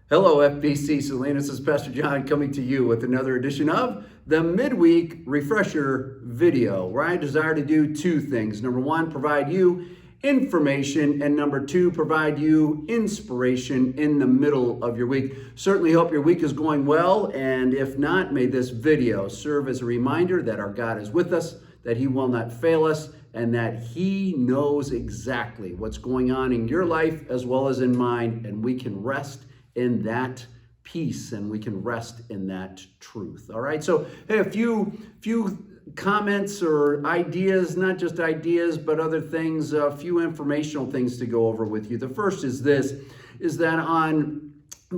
Hello, FBC Salinas. This is Pastor John coming to you with another edition of the Midweek Refresher video, where I desire to do two things. Number one, provide you information, and number two, provide you inspiration in the middle of your week. Certainly hope your week is going well, and if not, may this video serve as a reminder that our God is with us, that He will not fail us, and that He knows exactly what's going on in your life as well as in mine, and we can rest in that peace and we can rest in that truth. All right. So, hey, a few comments or ideas, not just ideas, but other things, a few informational things to go over with you. The first is this, is that on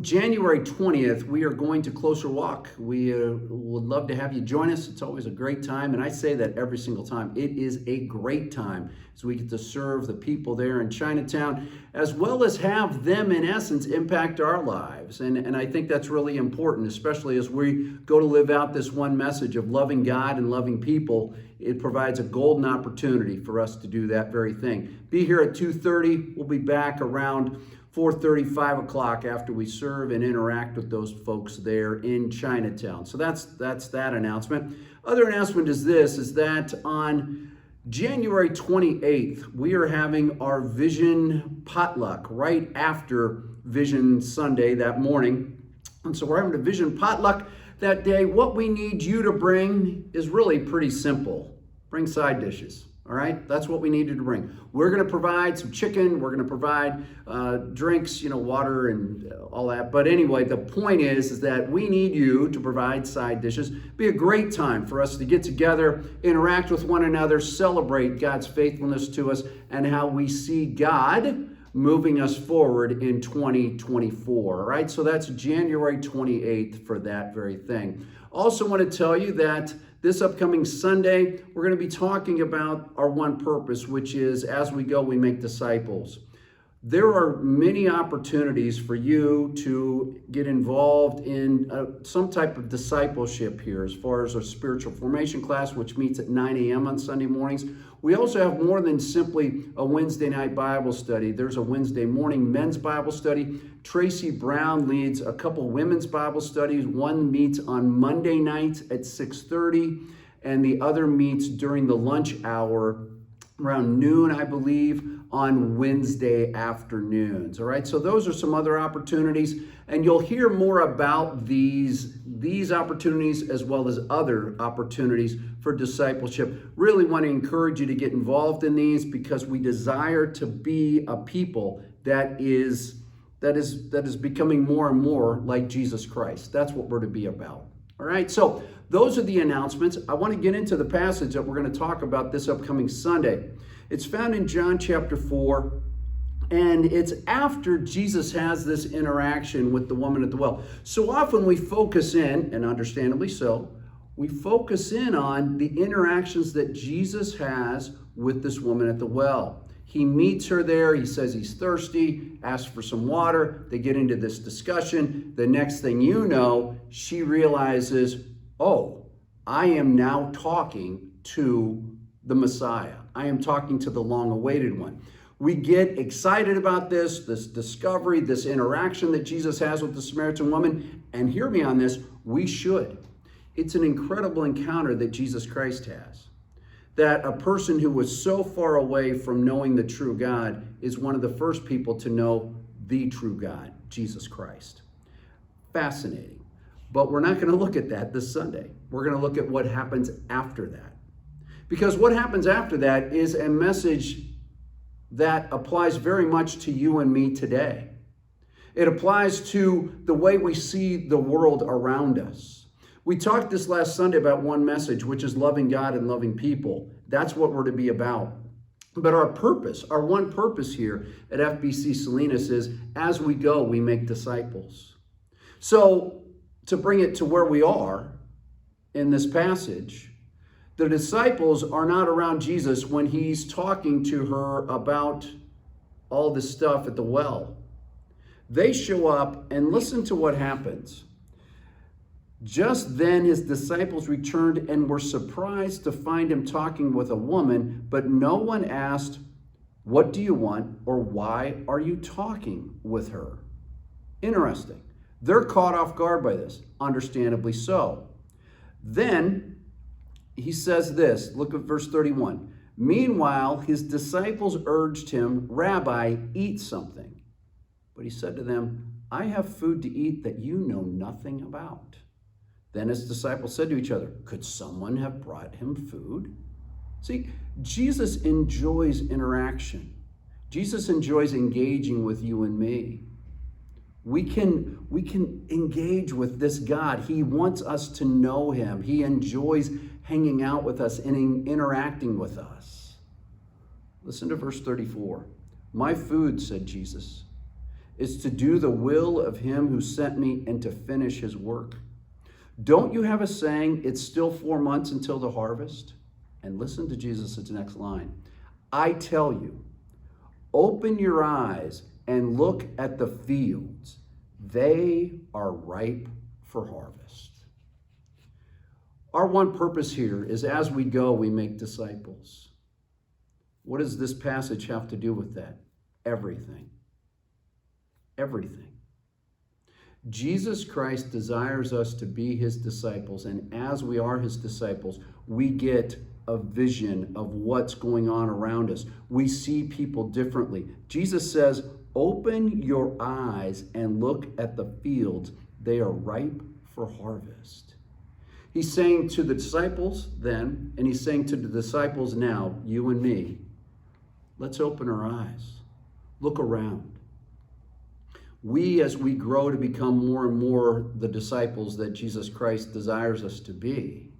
January 20th, we are going to Closer Walk. We would love to have you join us. It's always a great time, and I say that every single time. It is a great time as we get to serve the people there in Chinatown, as well as have them, in essence, impact our lives. And I think that's really important, especially as we go to live out this one message of loving God and loving people. It provides a golden opportunity for us to do that very thing. Be here at 2:30. We'll be back around 4:30, 5 o'clock after we serve and interact with those folks there in Chinatown. So that's that announcement. Other announcement is this, is that on January 28th, we are having our Vision Potluck right after Vision Sunday that morning. And so we're having a Vision Potluck that day. What we need you to bring is really pretty simple. Bring side dishes. All right, that's what we needed to bring. We're going to provide some chicken. We're going to provide drinks, water and all that. But anyway, the point is that we need you to provide side dishes. Be a great time for us to get together, interact with one another, celebrate God's faithfulness to us and how we see God moving us forward in 2024. All right, so that's January 28th for that very thing. Also want to tell you that this upcoming Sunday, we're going to be talking about our one purpose, which is as we go, we make disciples. There are many opportunities for you to get involved in some type of discipleship here, as far as our spiritual formation class, which meets at 9 a.m. on Sunday mornings. We also have more than simply a Wednesday night Bible study. There's a Wednesday morning men's Bible study. Tracy Brown leads a couple women's Bible studies. One meets on Monday nights at 6:30, and the other meets during the lunch hour around noon, I believe, on Wednesday afternoons. All right, so those are some other opportunities, and you'll hear more about these opportunities as well as other opportunities for discipleship. Really want to encourage you to get involved in these, because we desire to be a people that is becoming more and more like Jesus Christ. That's what we're to be about. All right, so those are the announcements. I want to get into the passage that we're going to talk about this upcoming Sunday. It's found in John chapter 4, and it's after Jesus has this interaction with the woman at the well. So often we focus in, and understandably so, we focus in on the interactions that Jesus has with this woman at the well. He meets her there. He says he's thirsty, asks for some water. They get into this discussion. The next thing you know, she realizes, oh, I am now talking to the Messiah. I am talking to the long-awaited one. We get excited about this discovery, this interaction that Jesus has with the Samaritan woman. And hear me on this, we should. It's an incredible encounter that Jesus Christ has. That a person who was so far away from knowing the true God is one of the first people to know the true God, Jesus Christ. Fascinating. But we're not going to look at that this Sunday. We're going to look at what happens after that. Because what happens after that is a message that applies very much to you and me today. It applies to the way we see the world around us. We talked this last Sunday about one message, which is loving God and loving people. That's what we're to be about. But our purpose, our one purpose here at FBC Salinas is, as we go, we make disciples. So to bring it to where we are in this passage, the disciples are not around Jesus when he's talking to her about all this stuff at the well. They show up and listen to what happens. Just then his disciples returned and were surprised to find him talking with a woman, but no one asked, "What do you want?" or "Why are you talking with her?" Interesting. They're caught off guard by this, understandably so. Then he says this, look at verse 31. Meanwhile, his disciples urged him, Rabbi, eat something. But he said to them, I have food to eat that you know nothing about. Then his disciples said to each other, could someone have brought him food? See, Jesus enjoys interaction. Jesus enjoys engaging with you and me. We can engage with this God. He wants us to know him. He enjoys hanging out with us and interacting with us. Listen to verse 34. My food, said Jesus, is to do the will of him who sent me and to finish his work. Don't you have a saying, it's still 4 months until the harvest? And listen to Jesus' next line. I tell you, open your eyes and look at the fields. They are ripe for harvest. Our one purpose here is as we go, we make disciples. What does this passage have to do with that? Everything. Everything. Jesus Christ desires us to be his disciples, and as we are his disciples, we get a vision of what's going on around us. We see people differently. Jesus says, open your eyes and look at the fields. They are ripe for harvest. He's saying to the disciples then, and he's saying to the disciples now, you and me, let's open our eyes. Look around. We, as we grow to become more and more the disciples that Jesus Christ desires us to be,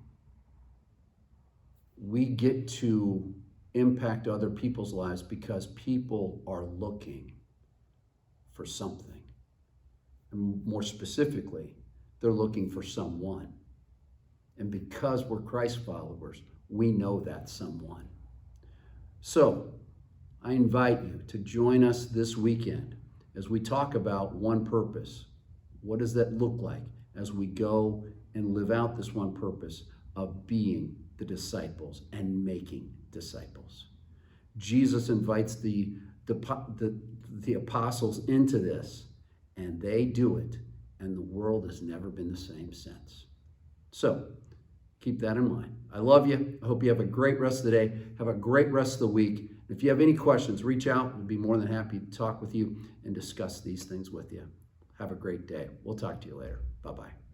we get to impact other people's lives because people are looking for something. And more specifically, they're looking for someone. And because we're Christ followers, we know that someone. So, I invite you to join us this weekend as we talk about one purpose. What does that look like as we go and live out this one purpose of being the disciples and making disciples? Jesus invites the apostles into this, and they do it, and the world has never been the same since. So, keep that in mind. I love you. I hope you have a great rest of the day. Have a great rest of the week. If you have any questions, reach out. We'll be more than happy to talk with you and discuss these things with you. Have a great day. We'll talk to you later. Bye-bye.